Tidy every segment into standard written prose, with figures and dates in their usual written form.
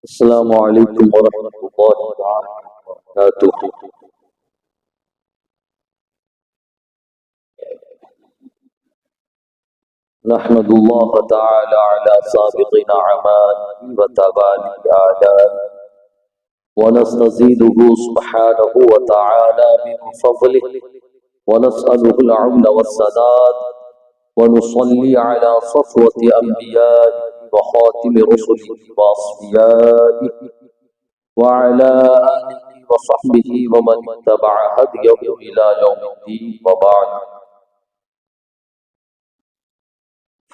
السلام علیکم ورحمۃ اللہ وبرکاتہ۔ نحمد اللہ تعالی علی سابق نعمائه وتوالي آلائه ونستزيده سبحانه وتعالى من فضله ونسأله العون والسداد ونصلي على صفوة أنبيائه وخاتم رسله وأصفيائه وعلى آله وصحبه ومن اتبع هديه إلى يوم الدين، وبعد،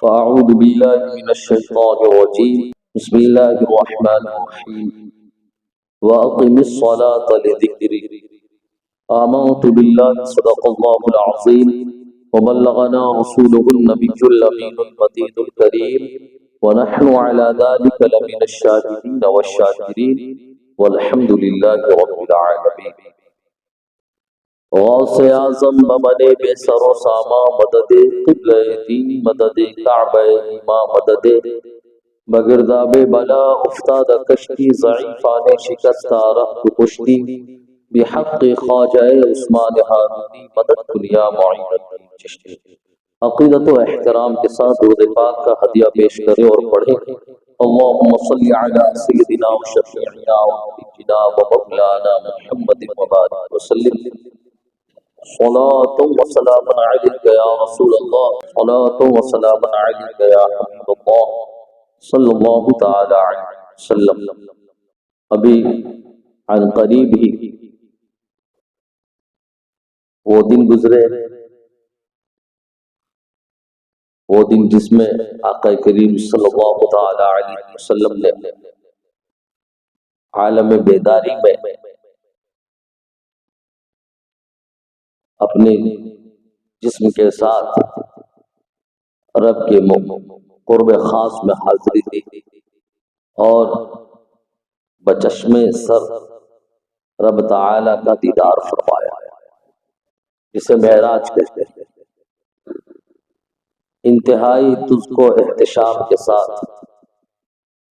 فأعوذ بالله من الشيطان الرجيم، بسم الله الرحمن الرحيم، وأقم الصلاة لذكري، آمنت بالله صدق الله العظيم وبلغنا رسوله النبي الأمين المجيد الكريم، ونحن على ذلك لمن الشاهدين والشاكرين، والحمد لله رب العالمين۔ غوث اعظم بمن بے سر و ساما مدد قبلہ دین مدد کعبہ ایما مدد بگرداب بلا افتاد کشتی ضعیفان شکستہ رہت کشتی بحق خواجہ عثمان ہارونی مدد دنیا معین الدین چشتی۔ عقیدت و احترام کے ساتھ درود پاک کا ہدیہ پیش کریں اور پڑھیں۔ اللہم صلی علی سیدنا و شفیعنا و نبینا و مولانا محمد وبارک وسلم، صلاۃ و سلام علیک یا رسول اللہ، صلاۃ و سلام علیک یا حبیب اللہ صلی اللہ تعالی علیہ وسلم۔ ابھی عن قریب ہی وہ دن گزرے، وہ دن جس میں آقا کریم صلی اللہ تعالی علیہ وسلم نے عالم بیداری میں اپنے جسم کے ساتھ رب کے قرب خاص میں حاضری دی اور بچشم سر رب تعالی کا دیدار فرمایا، جسے معراج کہتے ہیں۔ انتہائی تجھ کو احتشام کے ساتھ،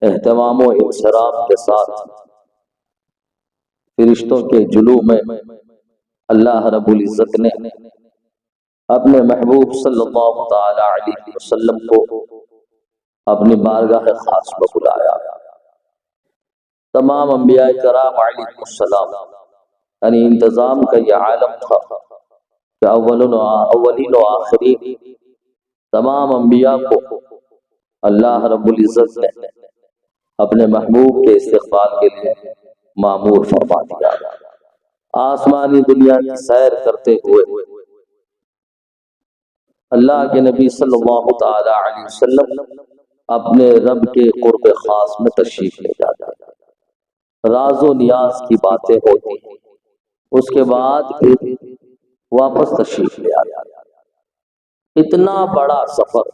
اہتمام و انصراف کے ساتھ فرشتوں کے جلوہ میں اللہ رب العزت نے اپنے محبوب صلی اللہ تعالی علیہ وسلم کو اپنی بارگاہ خاص میں بلایا۔ تمام انبیاء کرام علیہ السلام، یعنی انتظام کا یہ عالم تھا کہ اولین و آخرین تمام انبیاء کو اللہ رب العزت نے اپنے محبوب کے استقبال کے لیے مامور فرما دیا۔ آسمانی دنیا کی سیر کرتے ہوئے اللہ کے نبی صلی اللہ تعالی علیہ وسلم اپنے رب کے قرب خاص میں تشریف لے جاتے، راز و نیاز کی باتیں ہوتی، اس کے بعد پھر واپس تشریف لے آتے۔ اتنا بڑا سفر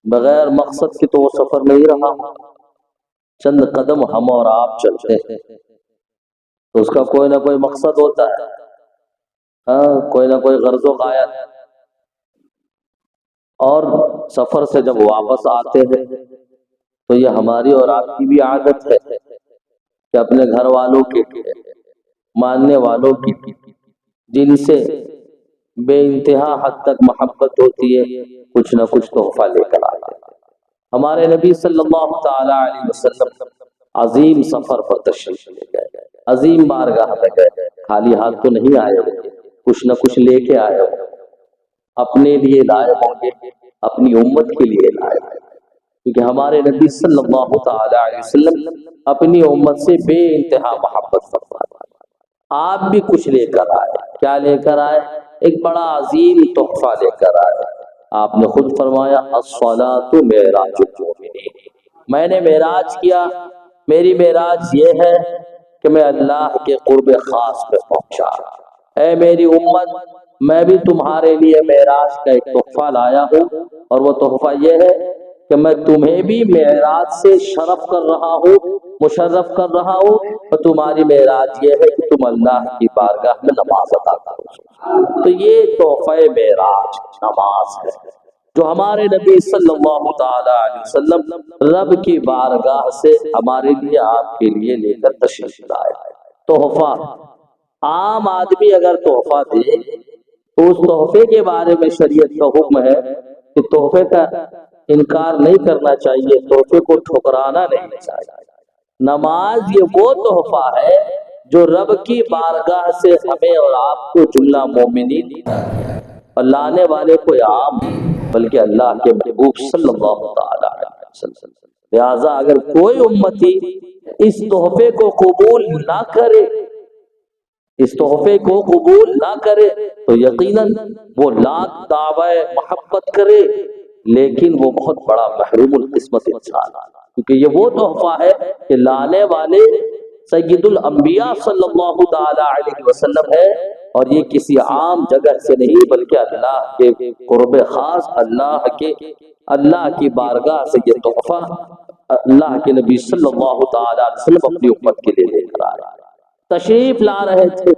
بغیر مقصد کے تو وہ سفر نہیں رہا۔ چند قدم ہم اور آپ چلتے ہیں تو اس کا کوئی نہ کوئی مقصد ہوتا ہے، کوئی نہ کوئی غرض و غایت، اور سفر سے جب واپس آتے ہیں تو یہ ہماری اور آپ کی بھی عادت ہے کہ اپنے گھر والوں کی، ماننے والوں کی، جن سے بے انتہا حد تک محبت ہوتی ہے، کچھ نہ کچھ تحفہ لے کر آتے ہیں۔ ہمارے نبی صلی اللہ تعالی علیہ وسلم عظیم سفر پر تشریف لے گئے، عظیم بارگاہ میں گئے، خالی ہاتھ تو نہیں آئے ہوں گے، کچھ نہ کچھ لے کے آئے ہوں گے، اپنے لیے لائے ہوں گے، اپنی امت کے لیے لائے ہوں گے، کیونکہ ہمارے نبی صلی اللہ تعالی علیہ وسلم اپنی امت سے بے انتہا محبت فرماتے ہیں۔ آپ بھی کچھ لے کر آئے، کیا لے کر آئے؟ ایک بڑا عظیم تحفہ لے کر آئے۔ آپ نے خود فرمایا الصلاۃ معراج المؤمنین، میں نے معراج کیا، میری معراج یہ ہے کہ میں اللہ کے قرب خاص میں پہنچا۔ اے میری امت، میں بھی تمہارے لیے معراج کا ایک تحفہ لایا ہوں، اور وہ تحفہ یہ ہے کہ میں تمہیں بھی معراج سے شرف کر رہا ہوں، مشرف کر رہا ہوں، اور تمہاری معراج یہ ہے کہ تم اللہ کی بارگاہ میں نماز ادا کرو۔ تو یہ تحفہ معراج نماز ہے۔ جو ہمارے نبی صلی اللہ تعالی علیہ وسلم رب کی بارگاہ سے ہمارے لیے آپ کے لیے لے کر تشریف لائے. تحفہ، عام آدمی اگر تحفہ دے تو اس تحفے کے بارے میں شریعت کا حکم ہے کہ تحفے کا انکار نہیں کرنا چاہیے، تحفے کو ٹھکرانا نہیں چاہیے. نماز یہ وہ تحفہ ہے جو رب کی بارگاہ سے ہمیں اور آپ کو جملہ مومنین اور لانے والے کوئی عام بلکہ اللہ کے محبوب صلی اللہ تعالی علیہ وسلم. لہذا اگر کوئی امتی اس تحفے کو قبول نہ کرے، اس تحفے کو قبول نہ کرے تو یقیناً وہ لاکھ دعوی محبت کرے لیکن وہ بہت بڑا محروم القسمت انسان ہے، کیونکہ یہ وہ تحفہ ہے کہ لانے والے سید الانبیاء صلی اللہ تعالی علیہ وسلم ہے، اور یہ کسی عام جگہ سے نہیں بلکہ اللہ کے قرب خاص، اللہ کی بارگاہ سے یہ تحفہ اللہ کے نبی صلی اللہ تعالی علیہ وسلم اپنی امت کے لیے لے کر آئے. تشریف لا رہے تھے،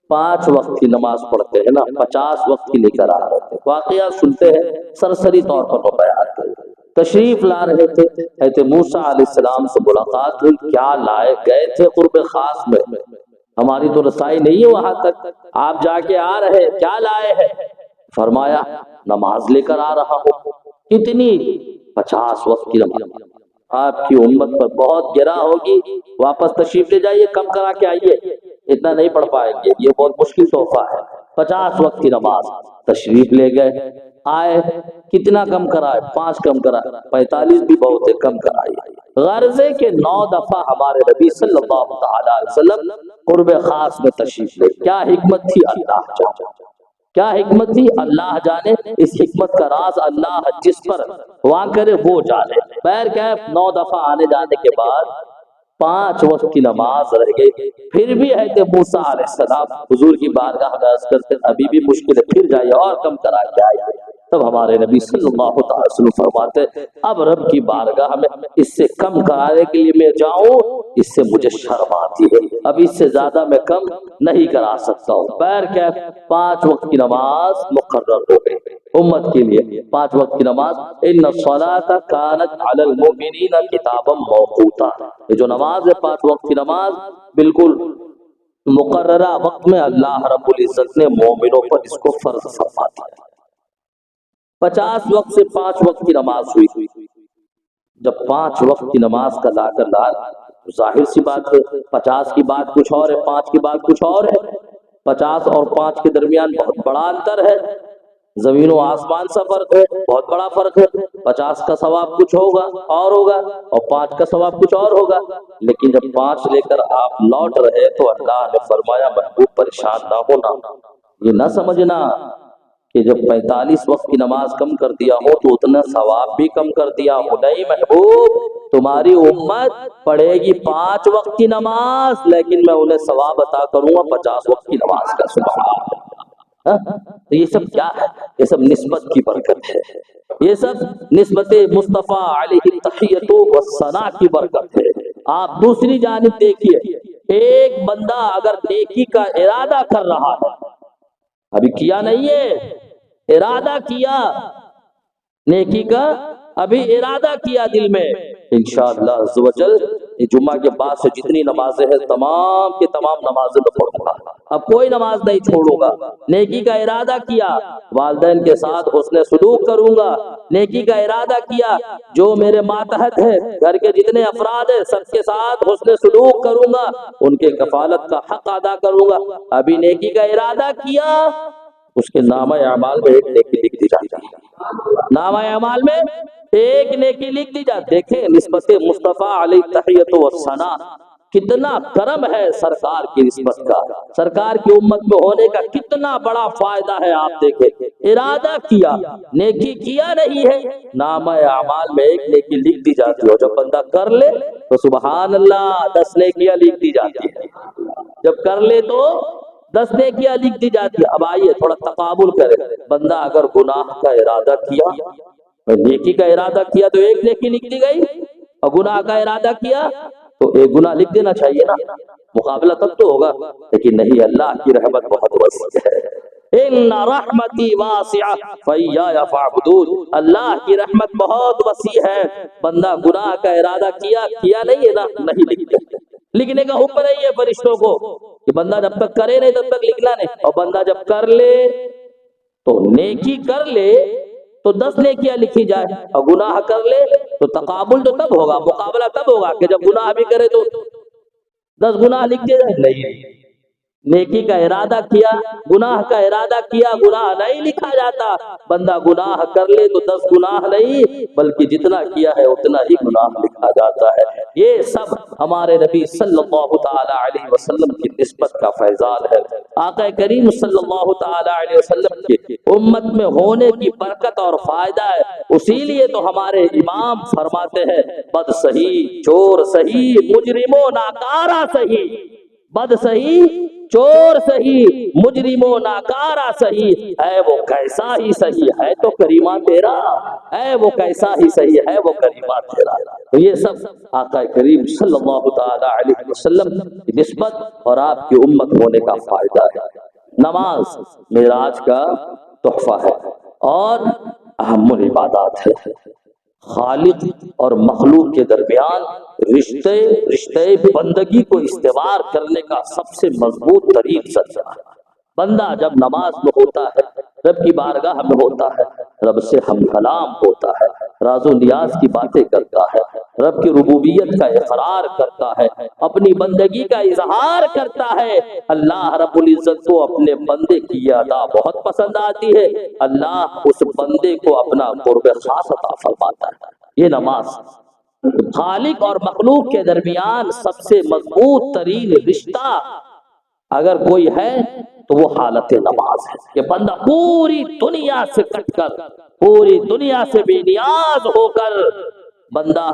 5 وقت کی نماز پڑھتے ہیں نا، 50 وقت کی لے کر آ رہے تھے. واقعہ سنتے ہیں، سرسری طور پر وہ بیان کرتے ہیں. تشریف لا رہے تھے، حضرت موسیٰ علیہ السلام سے ملاقات ہوئی. کیا لائے گئے تھے قرب خاص میں؟ ہماری تو رسائی نہیں ہے وہاں تک، آپ جا کے آ رہے، کیا لائے ہیں؟ فرمایا نماز لے کر آ رہا ہوں. کتنی؟ 50 وقت کی نماز. آپ کی امت پر بہت گرا ہوگی، واپس تشریف لے جائیے، کم کرا کے آئیے، اتنا نہیں پڑھ پائیں گے، یہ بہت مشکل تحفہ ہے. 50 وقت کی نماز. تشریف لے گئے، آئے، کتنا کم کرائے؟ 5 کم کرائے. 45 بھی بہت ہے، کم کرائیے. غرضے کے 9 دفعہ ہمارے نبی صلی اللہ تعالی علیہ وسلم قرب خاص میں تشریف لے. کیا حکمت تھی اللہ جانے، کیا حکمت تھی اللہ جانے. اس حکمت کا راز اللہ جس پر وہاں کرے وہ جانے. بہر کیف 9 دفعہ آنے جانے کے بعد 5 وقت کی نماز رہ گئی. پھر بھی حضرت موسیٰ علیہ السلام حضور کی بارگاہ میں عرض کرتے ابھی بھی مشکل ہے، پھر جائیے اور کم کرا کے آئیے. تب ہمارے نبی صلی اللہ تعالی وسلم فرماتے اب رب کی بارگاہ میں اس سے کم کرانے کے لیے میں جاؤں، اس سے مجھے شرم آتی ہے، اب اس سے زیادہ میں کم نہیں کرا سکتا ہوں. بہر کیف 5 وقت کی نماز مقرر ہو گئی امت کے لیے. 5 وقت کی نماز، ان الصلاۃ کانت علی المؤمنین کتابا موقوتا. یہ جو نماز ہے 5 وقت کی نماز، بالکل مقررہ وقت میں اللہ رب العزت نے مومنوں پر اس کو فرض فرما دیا. 50 وقت سے 5 وقت کی نماز ہوئی. جب 5 وقت کی نماز کا لا کر لا، ظاہر سی بات ہے 50 کی بات کچھ اور ہے، 5 کی بات کچھ اور ہے. 50 اور 5 کے درمیان بہت بڑا انتر ہے، زمین و آسمان سا فرق ہے، بہت بڑا فرق ہے. 50 کا ثواب کچھ ہوگا اور ہوگا، اور 5 کا ثواب کچھ اور ہوگا. لیکن جب 5 لے کر آپ لوٹ رہے تو اللہ نے فرمایا محبوب پریشان نہ ہونا، یہ نہ سمجھنا کہ جب 45 وقت کی نماز کم کر دیا ہو تو اتنا ثواب بھی کم کر دیا ہو. نہیں محبوب، تمہاری امت پڑھے گی 5 وقت کی نماز لیکن میں انہیں ثواب عطا کروں گا 50 وقت کی نماز کا. سبحان اللہ. تو یہ سب کیا ہے؟ یہ سب نسبت کی برکت ہے، یہ سب نسبت مصطفیٰ علیہ التحیۃ والثناء کی برکت ہے. آپ دوسری جانب دیکھیے، ایک بندہ اگر نیکی کا ارادہ کر رہا ہے، ابھی کیا نہیں ہے، ارادہ کیا نیکی کا، ابھی ارادہ کیا دل میں، انشاءاللہ عز و جل یہ جمعہ کے بعد سے جتنی نمازیں ہیں تمام کے تمام نمازیں میں پڑھوں گا، اب کوئی نماز نہیں چھوڑوں گا. نیکی کا ارادہ کیا، والدین کے ساتھ حسن سلوک کروں گا. نیکی کا ارادہ کیا، جو میرے ماتحت ہے گھر کے جتنے افراد ہیں سب کے ساتھ حسن سلوک کروں گا، ان کے کفالت کا حق ادا کروں گا. ابھی نیکی کا ارادہ کیا، اس کے نامہ اعمال میں ایک نیکی لکھ دی جاتی ہے، نامہ اعمال میں ایک نیکی لکھ دی جاتی. دیکھیں نسبت مصطفیٰ علیہ التحیۃ والثناء، کتنا کرم ہے سرکار کی نسبت کا، سرکار کی امت میں ہونے کا کتنا بڑا فائدہ ہے. آپ دیکھیں ارادہ کیا، نیکی کیا نہیں ہے، نامہ اعمال میں ایک نیکی لکھ دی جاتی ہے، اور جب بندہ کر لے تو سبحان اللہ 10 نیکیاں لکھ دی جاتی ہے. جب کر لے تو 10 نیکیاں لکھ دی جاتی ہے. اب آئیے تھوڑا تقابل کرے، بندہ اگر گناہ کا ارادہ کیا، نیکی کا ارادہ کیا تو ایک نیکی لکھ دی گئی، اور گناہ کا ارادہ کیا تو ایک گناہ لکھ دینا چاہیے نا، مقابلہ تب تو ہوگا. لیکن نہیں، اللہ کی رحمت بہت وسیع ہے، ان رحمتی واسعہ فیایا فاعبدون، اللہ کی رحمت بہت وسیع ہے، بندہ گناہ کا ارادہ کیا نہیں ہے نا، نہیں لکھتے، لکھنے کا حکم نہیں ہے فرشتوں کو کہ بندہ جب تک کرے نہیں تب تک لکھنا نہیں، اور بندہ جب کر لے تو نیکی کر لے تو 10 نیکیاں لکھی جائے، اور گناہ کر لے تو تقابل تو تب ہوگا، مقابلہ تب ہوگا کہ جب گناہ بھی کرے تو 10 گناہ لکھتے جائے، نہیں، نیکی کا ارادہ کیا، گناہ کا ارادہ کیا، گناہ نہیں لکھا جاتا، بندہ گناہ کر لے تو 10 گناہ نہیں بلکہ جتنا کیا ہے اتنا ہی گناہ لکھا جاتا ہے۔ یہ سب ہمارے نبی صلی اللہ تعالی علیہ وسلم کی نسبت کا فیضان ہے، آقا کریم صلی اللہ تعالی علیہ وسلم کی امت میں ہونے کی برکت اور فائدہ ہے، اسی لیے تو ہمارے امام فرماتے ہیں بد سہی، چور سہی، مجرم و ناکارہ سہی، بد سہی، چور سہی، مجرم و ناکارہ سہی، ہے وہ کیسا ہی سہی، ہے تو کریمہ تیرا، ہے وہ کیسا ہی سہی، ہے وہ کریمہ تیرا۔ تو یہ سب آقا کریم صلی اللہ تعالی علیہ وسلم کی نسبت اور آپ کی امت ہونے کا فائدہ ہے۔ نماز معراج کا تحفہ ہے اور اہم العبادات ہے، خالق اور مخلوق کے درمیان رشتے بندگی کو استوار کرنے کا سب سے مضبوط ترین ذریعہ ہے۔ بندہ جب نماز میں ہوتا ہے، رب کی بارگاہ میں ہوتا ہے، رب سے ہم کلام ہوتا ہے، راز و نیاز کی باتیں کرتا ہے، رب کی ربوبیت کا اقرار کرتا ہے، اپنی بندگی کا اظہار کرتا ہے، اللہ رب العزت کو اپنے بندے کی یہ ادا بہت پسند آتی ہے، اللہ اس بندے کو اپنا قرب خاص عطا فرماتا ہے۔ یہ نماز خالق اور مخلوق کے درمیان سب سے مضبوط ترین رشتہ اگر کوئی ہے تو وہ حالت نماز ہے، کہ بندہ پوری دنیا سے کٹ کر، پوری دنیا سے بے نیاز ہو کر، بندہ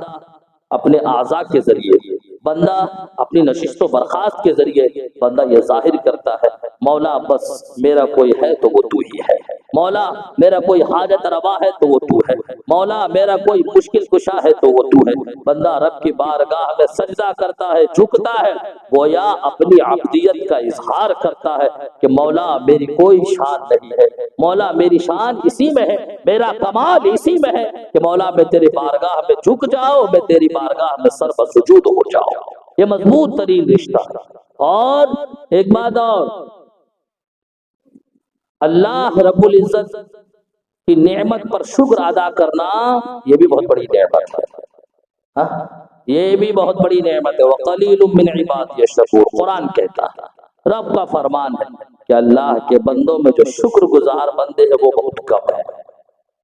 اپنے اعضاء کے ذریعے، بندہ اپنی نشست و برخاست کے ذریعے بندہ یہ ظاہر کرتا ہے مولا بس میرا کوئی ہے تو وہ تو ہی ہے، مولا میرا کوئی حاجت روا ہے تو وہ تو ہے، مولا میرا کوئی مشکل کشا ہے تو وہ تو ہے۔ بندہ رب کی بارگاہ میں سجدہ کرتا ہے، جھکتا ہے، گویا اپنی عبدیت کا اظہار کرتا ہے کہ مولا میری کوئی شان نہیں ہے، مولا میری شان اسی میں ہے، میرا کمال اسی میں ہے کہ مولا میں تیری بارگاہ میں جھک جاؤ، میں تیری بارگاہ میں سر بسجود ہو جاؤ۔ یہ مضبوط ترین رشتہ ہے۔ اور ایک بات اور، اللہ رب العزت کی نعمت پر شکر ادا کرنا یہ بھی بہت بڑی نعمت ہے، یہ بھی بہت بڑی نعمت ہے۔ وَقَلِيلٌ مِّنْ عِبَادِيَ الشَّكُورُ، قرآن کہتا ہے، رب کا فرمان ہے کہ اللہ کے بندوں میں جو شکر گزار بندے ہیں وہ بہت کم ہے۔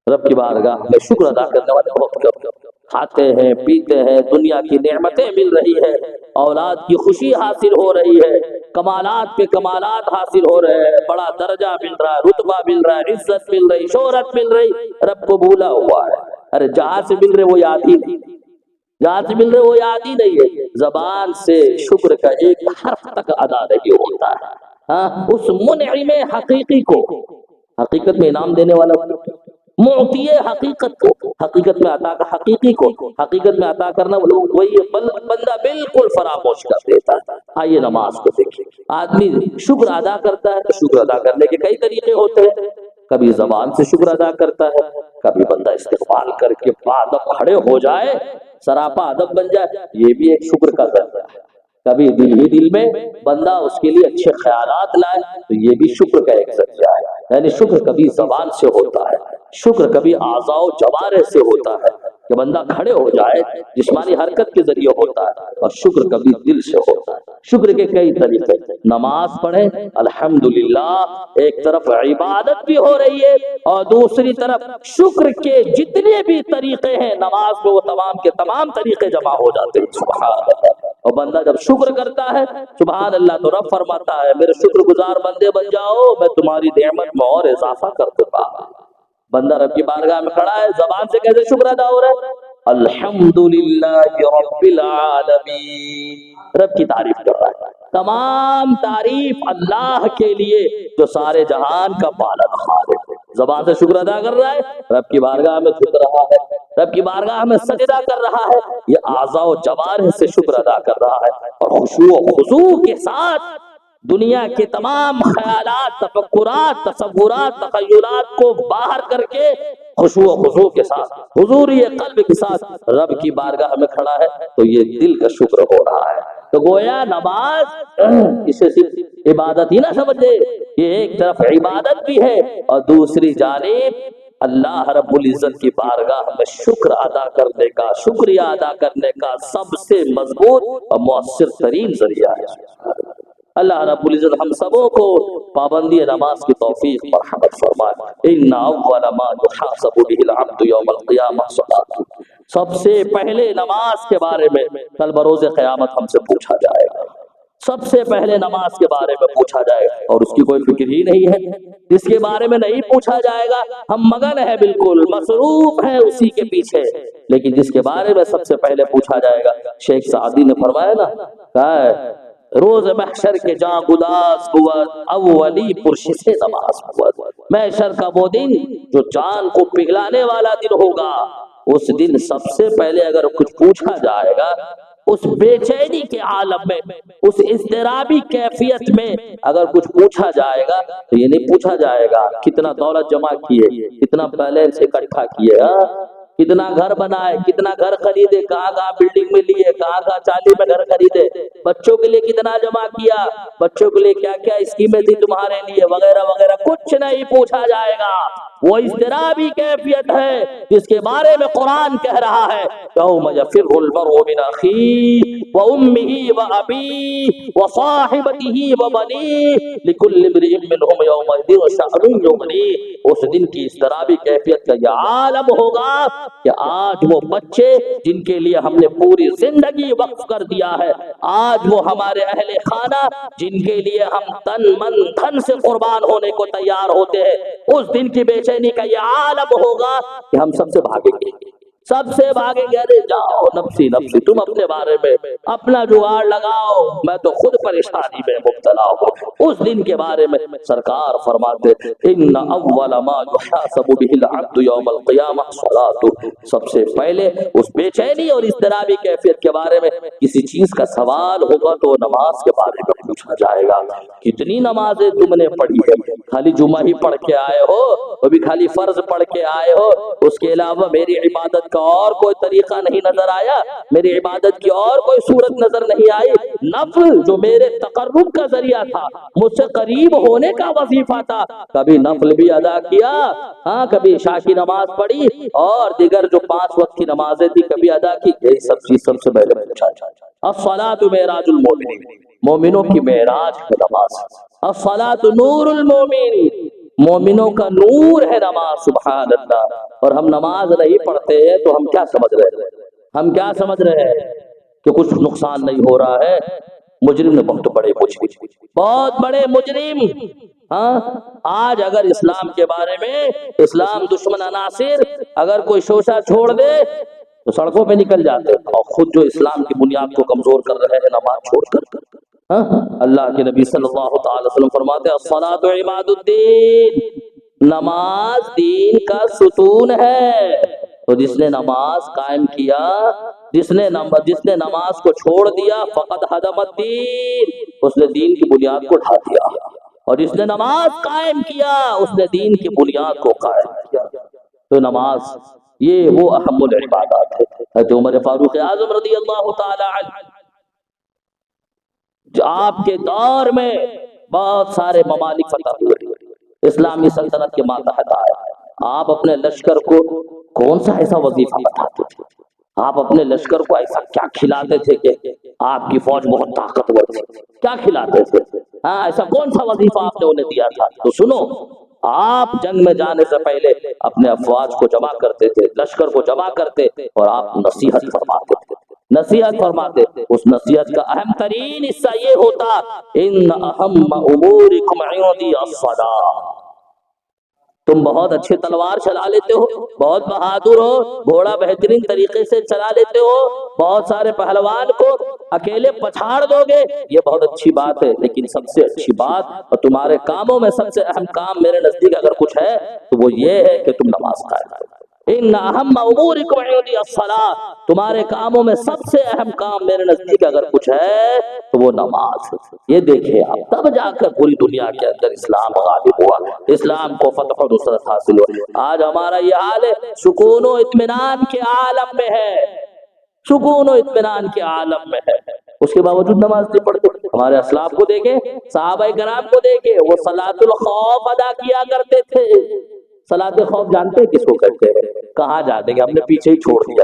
رب کی بارگاہ میں شکر ادا کرنے والے بہت کم، کھاتے ہیں، پیتے ہیں، دنیا کی نعمتیں مل رہی ہے، اولاد کی خوشی حاصل ہو رہی ہے، کمالات پہ کمالات حاصل ہو رہے ہیں، بڑا درجہ مل رہا ہے، رتبہ مل رہا ہے، عزت مل رہی، شہرت مل رہی، رب کو بھولا ہوا ہے۔ ارے جہاں سے مل رہے وہ یاد ہی نہیں، جہاں سے مل رہے وہ یاد ہی نہیں ہے، زبان سے شکر کا ایک حرف تک ادا نہیں ہوتا ہے۔ اس منعم حقیقی کو، حقیقت میں انعام دینے والا، معطی حقیقت کو، حقیقت میں عطا کا حقیقی کو، حقیقت میں عطا کرنا وہی بندہ بالکل فراموش کر دیتا ہے۔ آئیے نماز کو دیکھیں، آدمی شکر ادا کرتا ہے تو شکر ادا کرنے کے کئی طریقے ہوتے ہیں، کبھی زبان سے شکر ادا کرتا ہے، کبھی بندہ استغفار کر کے ادب کھڑے ہو جائے، سراپا ادب بن جائے، یہ بھی ایک شکر کا ذریعہ ہے۔ کبھی دل ہی دل میں بندہ اس کے لیے اچھے خیالات لائے تو یہ بھی شکر کا ایک ذریعہ ہے۔ یعنی شکر کبھی زبان سے ہوتا ہے، شکر کبھی اعضاء و جوارح سے ہوتا ہے کہ بندہ کھڑے ہو جائے، جسمانی حرکت کے ذریعے ہوتا ہے، اور شکر کبھی دل سے ہوتا ہے۔ شکر کے کئی طریقے، نماز پڑھیں الحمدللہ، ایک طرف عبادت بھی ہو رہی ہے اور دوسری طرف شکر کے جتنے بھی طریقے ہیں نماز میں وہ تمام کے تمام طریقے جمع ہو جاتے ہیں۔ سبحان اللہ۔ اور بندہ جب شکر کرتا ہے سبحان اللہ تو رب فرماتا ہے میرے شکر گزار بندے بن جاؤ، میں تمہاری نعمت میں اور اضافہ کر دوں گا۔ بندہ رب کی بارگاہ میں کھڑا ہے، زبان سے کیسے شکر ادا ہو رہا ہے؟ الحمدللہ رب العالمین، رب کی تعریف کر رہا ہے، تمام تعریف اللہ کے لیے جو سارے جہان کا پالنہار ہے۔ زبان سے شکر ادا کر رہا ہے، رب کی بارگاہ میں جھک رہا ہے، رب کی بارگاہ میں سجدہ کر رہا ہے، یہ اعضاء و جوارح سے شکر ادا کر رہا ہے، اور خشوع و خضوع کے ساتھ دنیا کے تمام خیالات، تفکرات، تصورات، تخیلات کو باہر کر کے خشوع و خضوع کے ساتھ، حضوری قلب کے ساتھ رب کی بارگاہ میں کھڑا ہے تو یہ دل کا شکر ہو رہا ہے۔ تو گویا نماز اسے صرف عبادت ہی نہ سمجھے، یہ ایک طرف عبادت بھی ہے اور دوسری جانب اللہ رب العزت کی بارگاہ میں شکر ادا کرنے کا، شکریہ ادا کرنے کا سب سے مضبوط اور مؤثر ترین ذریعہ ہے۔ اللہ رب العزت ہم سبوں کو پابندی نماز کی توفیق مرحمت فرمائے۔ ان اول ما يحاسب به العبد يوم القيامه الصلاۃ، سب سے پہلے نماز کے بارے میں کل بروز قیامت ہم سے پوچھا جائے گا، سب سے پہلے نماز کے بارے میں پوچھا جائے گا، اور اس کی کوئی فکر ہی نہیں ہے، جس کے بارے میں نہیں پوچھا جائے گا ہم مگن ہے، بالکل مصروف ہے اسی کے پیچھے، لیکن جس کے بارے میں سب سے پہلے پوچھا جائے گا، شیخ سعدی نے فرمایا نا، کہا ہے روز محشر کے جاں گداز بود اولی پرشش نماز بود، محشر کا وہ دن جو جان کو پگھلانے والا دن ہوگا، اس دن سب سے پہلے اگر کچھ پوچھا جائے گا، اس بے چینی کے عالم میں، اس اضطرابی کیفیت میں اگر کچھ پوچھا جائے گا تو یہ نہیں پوچھا جائے گا کتنا دولت جمع کیے، کتنا بیلنس اکٹھا کیے، کتنا گھر بنائے، کتنا گھر خریدے، کہاں کہاں بلڈنگ میں لیے، کہاں کہاں چالی میں گھر خریدے، بچوں کے لیے کتنا جمع کیا، بچوں کے لیے کیا کیا اسکیمیں تھی تمہارے لیے، وغیرہ وغیرہ، کچھ نہیں پوچھا جائے گا۔ وہ اضطرابی کیفیت ہے جس کے بارے میں قرآن کہہ رہا ہے یوم یفر المرء من اخیہ وامہ وابیہ وصاحبتہ وبنیہ لکل امرئ منہم یومئذ شأن یغنیہ، اس دن کی اضطرابی کیفیت کا یہ عالم ہوگا کہ آج وہ بچے جن کے لیے ہم نے پوری زندگی وقف کر دیا ہے، آج وہ ہمارے اہل خانہ جن کے لیے ہم تن من دھن سے قربان ہونے کو تیار ہوتے ہیں، اس دن کی بے چینی کا یہ عالم ہوگا کہ ہم سب سے بھاگیں گے، سب سے بھاگیں گے، ارے جاؤ نفسی نفسی، تم اپنے بارے میں اپنا جگاڑ لگاؤ، میں تو خود پریشانی میں مبتلا ہوں۔ اس دن کے بارے میں سرکار فرماتے ان اول ما يحاسب به العبد يوم القيامه الصلاۃ، سب سے پہلے اس بے چینی اور اضطرابی کیفیت کے بارے میں کسی چیز کا سوال ہوگا تو نماز کے بارے میں پوچھا جائے گا، کتنی نمازیں تم نے پڑھی ہے، خالی جمعہ ہی پڑھ کے آئے ہو، وہ بھی خالی فرض پڑھ کے آئے ہو، اس کے علاوہ میری عبادت کا اور کوئی طریقہ نہیں نظر آیا، میری عبادت کی اور کوئی صورت نظر نہیں آئی، نفل جو میرے تقرب کا ذریعہ تھا، مجھ سے قریب ہونے کا وظیفہ تھا، کبھی نفل بھی ادا کیا، ہاں کبھی عشاء کی نماز پڑھی اور دیگر جو 5 وقت کی نمازیں تھی کبھی ادا کی، یہی سب چیز سب سے پہلے پوچھا جائے۔ الصلاۃ معراج المومنین، مومنوں کی معراج ہے نماز، الصلاۃ نور المومن، مومنوں کا نور ہے نماز، سبحان اللہ۔ اور ہم نماز نہیں پڑھتے ہیں تو ہم کیا سمجھ رہے ہیں، ہم کیا سمجھ رہے ہیں کہ کچھ نقصان نہیں ہو رہا ہے، مجرم نے بہت بڑے مجرم، بہت بڑے مجرم، ہاں آج اگر اسلام کے بارے میں اسلام دشمن عناصر اگر کوئی شوشہ چھوڑ دے تو سڑکوں پہ نکل جاتے ہیں، اور خود جو اسلام کی بنیاد کو کمزور کر رہے ہیں نماز چھوڑ کر، اللہ کے نبی صلی اللہ تعالی وسلم فرماتے ہیں الصلاۃ عماد الدین، نماز دین کا ستون ہے، تو جس نے نماز قائم کیا، جس نے نماز کو چھوڑ دیا فقد ہدم الدین، اس نے دین کی بنیاد کو ڈھا دیا، اور جس نے نماز قائم کیا اس نے دین کی بنیاد کو قائم کیا۔ تو نماز یہ وہ اہم العبادات ہے۔ حضرت عمر فاروق اعظم رضی اللہ تعالی عنہ، جو آپ کے دور میں بہت سارے ممالک فتح ہوئے، اسلامی سلطنت کے ماتحت آئے، آپ اپنے لشکر کو کون سا ایسا وظیفہ بتاتے تھے، آپ اپنے لشکر کو ایسا کیا کھلاتے تھے کہ آپ کی فوج بہت طاقتور تھی، کیا کھلاتے تھے، ہاں ایسا کون سا وظیفہ آپ نے انہیں دیا تھا؟ تو سنو، آپ جنگ میں جانے سے پہلے اپنے افواج کو جمع کرتے تھے، لشکر کو جمع کرتے اور آپ نصیحت فرماتے تھے، نصیحت فرماتے، اس نصیحت کا اہم ترین حصہ یہ ہوتا ان اہم امورکم عندی الصلاۃ، تم بہت اچھے تلوار چلا لیتے ہو، بہت بہادر ہو، گھوڑا بہترین طریقے سے چلا لیتے ہو، بہت سارے پہلوان کو اکیلے پچھاڑ دو گے، یہ بہت اچھی بات ہے، لیکن سب سے اچھی بات اور تمہارے کاموں میں سب سے اہم کام میرے نزدیک اگر کچھ ہے تو وہ یہ ہے کہ تم نماز قائم کرو۔ ان اہم امورکم عندی الصلاۃ، تمہارے کاموں میں سب سے اہم کام میرے نزدیک اگر کچھ ہے تو وہ نماز ہے۔ یہ دیکھیں آپ، تب جا کر پوری دنیا کے اندر اسلام غالب ہوا، اسلام کو فتح و نصرت حاصل ہوا۔ آج ہمارا یہ حال ہے، سکون و اطمینان کے عالم میں ہے، سکون و اطمینان کے عالم میں ہے، اس کے باوجود نماز نہیں پڑھتے۔ ہمارے اسلاف کو دیکھیں، صحابہ کرام کو دیکھیں، وہ صلاۃ الخوف ادا کیا کرتے تھے۔ صلاۃ خوف جانتے ہیں کس کو کہتے ہیں؟ کہاں جانیں گے، ہم نے پیچھے ہی چھوڑ دیا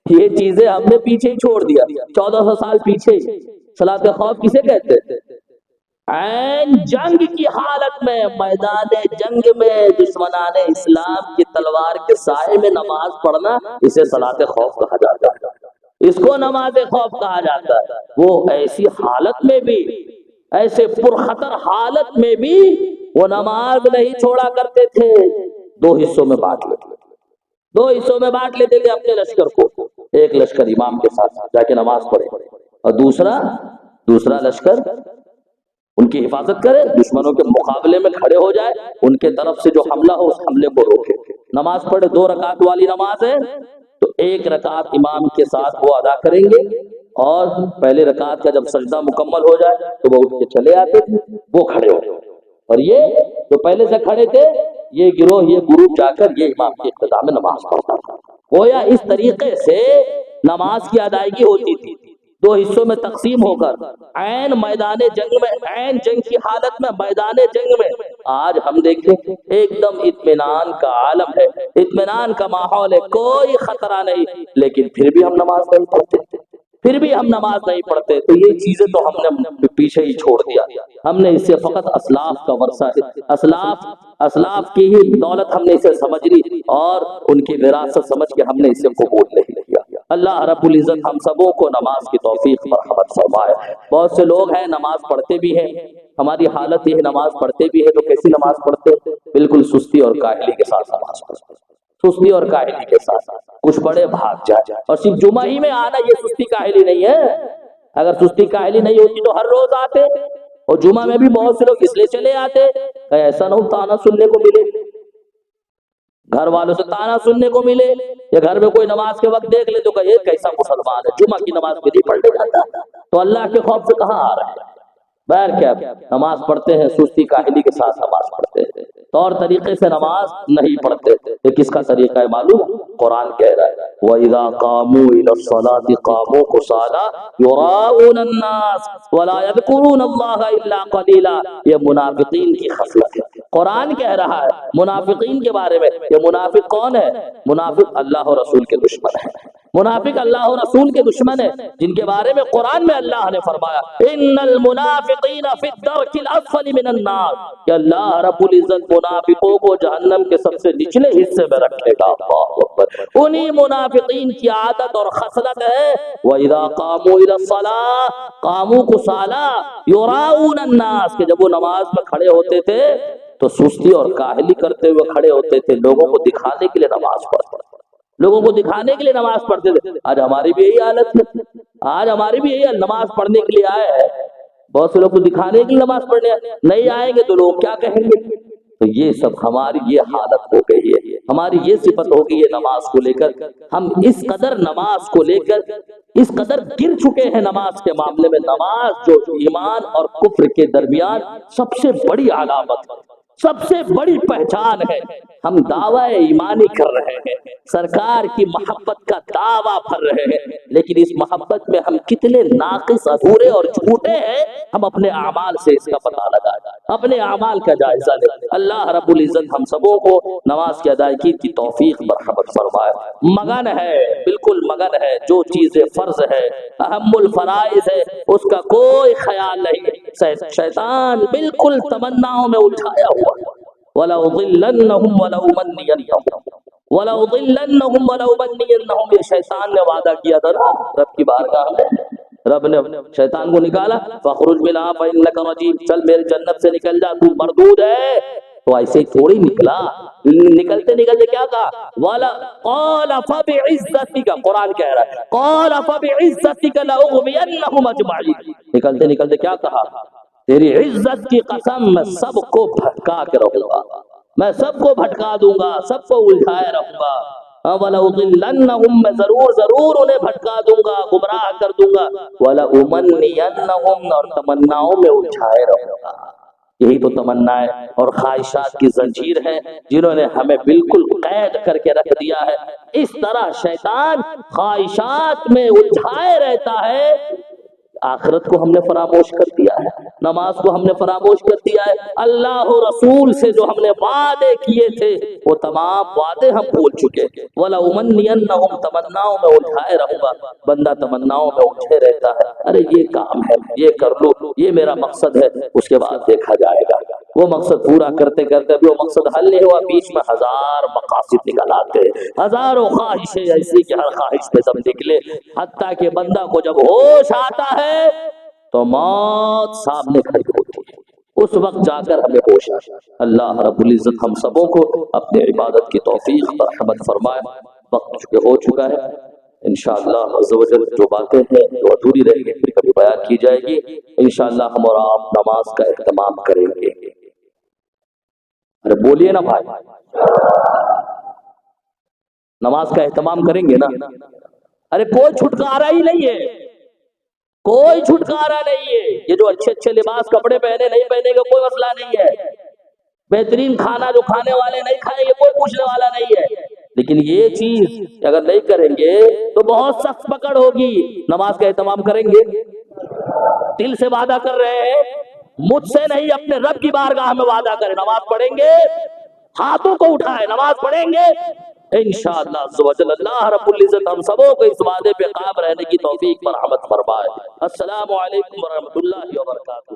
یہ چیزیں ہم نے پیچھے ہی چھوڑ دیا، 1400 سال پیچھے۔ صلاۃ خوف کسے کہتے ہیں؟ عین جنگ کی حالت میں، میدان جنگ میں دشمنان اسلام کی تلوار کے سائے میں نماز پڑھنا، اسے صلاۃ خوف کہا جاتا ہے، اس کو نماز خوف کہا جاتا ہے۔ وہ ایسی حالت میں بھی، ایسے پرخطر حالت میں بھی وہ نماز نہیں چھوڑا کرتے تھے۔ دو حصوں میں بانٹ لیتے تھے اپنے لشکر کو، ایک لشکر امام کے ساتھ جا کے نماز پڑھے اور دوسرا لشکر ان کی حفاظت کرے، دشمنوں کے مقابلے میں کھڑے ہو جائے، ان کے طرف سے جو حملہ ہو اس حملے کو روکے۔ نماز پڑھے، 2 رکعت والی نماز ہے تو 1 رکعت امام کے ساتھ وہ ادا کریں گے، اور پہلے رکعت کا جب سجدہ مکمل ہو جائے تو وہ اٹھ کے چلے آتے تھے، وہ کھڑے ہو، اور یہ جو پہلے سے کھڑے تھے یہ گروہ، یہ گروپ جا کر یہ امام کے اقتداء میں نماز پڑھتا تھا۔ گویا اس طریقے سے نماز کی ادائیگی ہوتی تھی، 2 حصوں میں تقسیم ہو کر، عین میدان جنگ میں، عین جنگ کی حالت میں، میدان جنگ میں۔ آج ہم دیکھیں ایک دم اطمینان کا عالم ہے، اطمینان کا ماحول ہے، کوئی خطرہ نہیں، لیکن پھر بھی ہم نماز نہیں پڑھتے، تو یہ چیزیں تو ہم نے پیچھے ہی چھوڑ دیا۔ ہم نے اسے فقط اسلاف کا ورثہ ہے، اسلاف کی ہی دولت ہم نے اسے سمجھ لی، اور ان کی وراثت سمجھ کے ہم نے اسے قبول نہیں کیا۔ اللہ رب العزت ہم سبوں کو نماز کی توفیق مرحمت فرمائے۔ بہت سے لوگ ہیں نماز پڑھتے بھی ہیں، ہماری حالت یہ نماز پڑھتے بھی ہے تو کیسی نماز پڑھتے؟ بالکل سستی اور کاہلی کے ساتھ نماز پڑھتے، سستی اور کاہلی کے ساتھ، کچھ بڑے بھاگ جائے، اور صرف جمعہ ہی میں آنا یہ سستی کاہلی نہیں ہے۔ اگر سستی کاہلی نہیں ہوتی تو ہر روز آتے، اور جمعہ میں بھی بہت سے لوگ اس لیے چلے آتے کہ ایسا نہ ہو تانا سننے کو ملے، گھر والوں سے تانا سننے کو ملے، یا گھر میں کوئی نماز کے وقت دیکھ لے تو کہ یہ کیسا مسلمان ہے، جمعہ کی نماز بھی نہیں پڑھنے جاتا، تو اللہ کے خوف سے کہاں آ رہے ہیں؟ بہر کیا نماز پڑھتے ہیں، سستی کاہلی کے ساتھ نماز پڑھتے ہیں، طور طریقے سے نماز نہیں پڑھتے۔ یہ کس کا طریقہ ہے معلوم؟ قرآن کہہ رہا ہے وَإِذَا قَامُوا إِلَى الصَّلَاةِ قَامُوا كُسَالَىٰ يُرَاءُونَ النَّاسَ وَلَا يَذْكُرُونَ اللَّهَ إِلَّا قَلِيلًا۔ یہ منافقین کی خصلت ہے، قرآن کہہ رہا ہے منافقین کے بارے میں۔ یہ منافق کون ہے؟ منافق اللہ اور رسول کے دشمن ہے، منافق اللہ اور رسول کے دشمن ہے، جن کے بارے میں قرآن میں اللہ نے فرمایا ان المنافقین فی الدرک الاسفل من النار، کہ اللہ رب العزت منافقوں کو جہنم کے سب سے نچلے حصے میں رکھے گا۔ اللہ اکبر۔ انہی منافقین کی عادت اور خصلت ہے وَإِذَا قَامُوا إِلَى الصَّلَاةِ قَامُوا كُسَالَىٰ يُرَاءُونَ النَّاسَ، کہ جب وہ نماز میں کھڑے ہوتے تھے تو سستی اور کاہلی کرتے ہوئے کھڑے ہوتے تھے، لوگوں کو دکھانے کے لیے نماز پڑھتے تھے، لوگوں کو دکھانے کے لیے نماز پڑھتے تھے۔ آج ہماری بھی یہی حالت ہے، آج ہماری بھی یہی نماز پڑھنے کے لیے آئے ہیں، بہت سے لوگ کو دکھانے کے لیے نماز پڑھنے نہیں آئیں گے تو لوگ کیا کہیں گے؟ تو یہ سب ہماری یہ حالت ہو گئی ہے، ہماری یہ صفت ہو گئی ہے نماز کو لے کر، ہم اس قدر نماز کو لے کر اس قدر گر چکے ہیں نماز کے معاملے میں۔ نماز جو ایمان اور کفر کے درمیان سب سے بڑی علامت، سب سے بڑی پہچان ہے، ہم دعوی ایمانی کر رہے ہیں، سرکار کی محبت کا دعویٰ کر رہے ہیں، لیکن اس محبت میں ہم کتنے ناقص، ادھورے اور جھوٹے ہیں، ہم اپنے اعمال سے اس کا پتہ لگائیں، اپنے اعمال کا جائزہ لیں۔ اللہ رب العزت ہم سبوں کو نماز کی ادائیگی کی توفیق مرحمت فرمائے۔ مگن ہے، بالکل مگن ہے، جو چیزیں فرض ہے، اہم الفرائض ہے، اس کا کوئی خیال نہیں، شیطان بالکل تمناؤں میں الجھایا ہوا، وَلَأُضِلَّنَّهُمْ وَلَأُمَنِّيَنَّهُمْ وَلَأُضِلَّنَّهُمْ وَلَأُمَنِّيَنَّهُمْ، یہ شیطان نے وعدہ کیا تھا نا رب کی بارگاہ میں، رب نے شیطان کو نکالا، فَخْرُجْ مِنْهَا فَإِنَّكَ رَجِيمٌ، چل میری جنت سے نکل جا، تو مردود ہے۔ تو ایسے ہی تھوڑی نکلا، نکلتے نکلتے کیا کہا؟ قَالَ فَبِعِزَّتِكَ، قرآن کہہ رہا ہے قَالَ فَبِعِزَّتِكَ لَأُغْوِيَنَّهُمْ أَجْمَعِينَ، نکلتے نکلتے کیا کہا؟ تیری عزت کی قسم میں سب کو بھٹکا کے رہوں گا، میں سب کو بھٹکا دوں گا، سب کو الجھائے رہوں گا، وَلَأُضِلَّنَّهُمْ، میں ضرور انہیں بھٹکا دوں گا، گمراہ کر دوں گا، وَلَأُمَنِّيَنَّهُمْ، اور تمناؤں میں الجھائے رہوں گا۔ یہی تو تمنائیں اور خواہشات کی زنجیر ہے جنہوں نے ہمیں بالکل قید کر کے رکھ دیا ہے۔ اس طرح شیطان خواہشات میں الجھائے رہتا ہے۔ آخرت کو ہم نے فراموش کر دیا ہے، نماز کو ہم نے فراموش کر دیا ہے، اللہ رسول سے جو ہم نے وعدے کیے تھے وہ تمام وعدے ہم بھول چکے۔ وَلَأُمَنِّيَنَّهُمْ، تمناؤں میں الجھائے رہوں گا۔ بندہ تمناؤں میں الجھے رہتا ہے، ارے یہ کام ہے، یہ کر لوں، یہ میرا مقصد ہے، اس کے بعد دیکھا جائے گا۔ وہ مقصد پورا کرتے کرتے بھی وہ مقصد حل نہیں ہوا، بیچ میں ہزار مقاصد نکل آتے، ہزاروں خواہشیں ایسی کہ ہر خواہش پہ دم نکلے، حتیٰ کہ بندہ کو جب ہوش آتا ہے تو موت سامنے کھڑی ہوتی ہے، اس وقت جا کر ہمیں ہوش آتا ہے۔ اللہ رب العزت ہم سبوں کو اپنے عبادت کی توفیق مرحمت فرمائے۔ وقت چکے ہو چکا ہے، انشاءاللہ عز و جل جو باتیں ہیں جو ادھوری رہ گئی پھر کبھی بیان کی جائے گی۔ انشاءاللہ ہم اور آپ نماز کا اہتمام کریں گے۔ ارے بولیے نا بھائی، نماز کا اہتمام کریں گے نا؟ ارے کوئی چھٹکارا ہی نہیں ہے، کوئی چھٹکارا نہیں ہے۔ یہ جو اچھے اچھے لباس کپڑے پہنے نہیں پہنے کا کوئی مسئلہ نہیں ہے، بہترین کھانا جو کھانے والے نہیں کھائیں گے کوئی پوچھنے والا نہیں ہے، لیکن یہ چیز اگر نہیں کریں گے تو بہت سخت پکڑ ہوگی۔ نماز کا اہتمام کریں گے، دل سے وعدہ کر رہے ہیں، مجھ سے نہیں اپنے رب کی بارگاہ میں وعدہ کریں، نماز پڑھیں گے، ہاتھوں کو اٹھائے نماز پڑھیں گے انشاءاللہ عز و جل۔ اللہ رب العزت ہم سبوں کو اس وعدے پہ قائم رہنے کی توفیق مرحمت فرمائے۔ السلام علیکم ورحمۃ اللہ وبرکاتہ۔